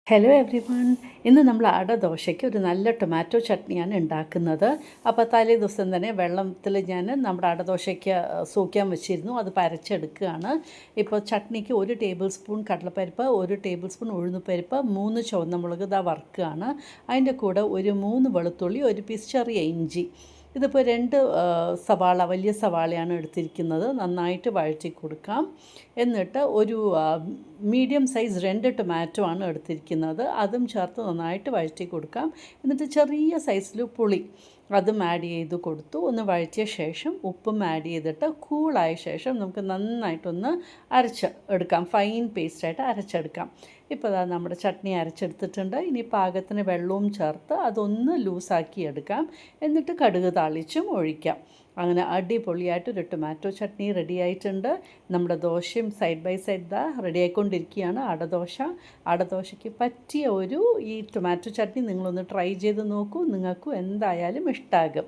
Hello every one. ഇന്ന് നമ്മൾ അടദോശയ്ക്ക് ഒരു നല്ല ടൊമാറ്റോ ചട്നിയാണ് ഉണ്ടാക്കുന്നത്. അപ്പോൾ തലേ ദിവസം തന്നെ വെള്ളത്തിൽ ഞാൻ നമ്മുടെ അടദോശയ്ക്ക് സൂക്യാൻ വെച്ചിരുന്നു. അത് അരച്ചെടുക്കുകയാണ്. ഇപ്പോൾ ചട്നിക്ക് 1 ടേബിൾ സ്പൂൺ കടലപ്പരിപ്പ്, 1 ടേബിൾ സ്പൂൺ ഉഴുന്നുപരിപ്പ്, 3 ചുവന്ന മുളക് വറുക്കുകയാണ്. അതിൻ്റെ കൂടെ ഒരു 3 വെളുത്തുള്ളി, ഒരു പീസ് ചെറിയ ഇഞ്ചി. ഇതിപ്പോൾ 2 സവാള, വലിയ സവാളയാണ് എടുത്തിരിക്കുന്നത്. നന്നായിട്ട് വഴറ്റി കൊടുക്കാം. എന്നിട്ട് ഒരു മീഡിയം സൈസ് 2 ടൊമാറ്റോ ആണ് എടുത്തിരിക്കുന്നത്. അതും ചേർത്ത് നന്നായിട്ട് വഴറ്റി കൊടുക്കാം. എന്നിട്ട് ചെറിയ സൈസിൽ പുളി അതും ആഡ് ചെയ്ത് കൊടുത്തു. ഒന്ന് വഴറ്റിയ ശേഷം ഉപ്പും ആഡ് ചെയ്തിട്ട് കൂളായ ശേഷം നമുക്ക് നന്നായിട്ടൊന്ന് എടുക്കാം. ഫൈൻ പേസ്റ്റായിട്ട് അരച്ചെടുക്കാം. ഇപ്പോൾ അതാ നമ്മുടെ ചട്നി അരച്ചെടുത്തിട്ടുണ്ട്. ഇനി പാകത്തിന് വെള്ളവും ചേർത്ത് അതൊന്ന് ലൂസാക്കി എടുക്കാം. എന്നിട്ട് കടുക് താളിച്ചും ഒഴിക്കാം. അങ്ങനെ അടിപൊളിയായിട്ടൊരു ടൊമാറ്റോ ചട്നി റെഡി ആയിട്ടുണ്ട്. നമ്മുടെ ദോശയും സൈഡ് ബൈ സൈഡ് റെഡി ആയിക്കൊണ്ടിരിക്കുകയാണ്. അടദോശയ്ക്ക് പറ്റിയ ഈ ടൊമാറ്റോ ചട്നി നിങ്ങളൊന്ന് ട്രൈ ചെയ്ത് നോക്കൂ. നിങ്ങൾക്കും എന്തായാലും ഇഷ്ടമാകും.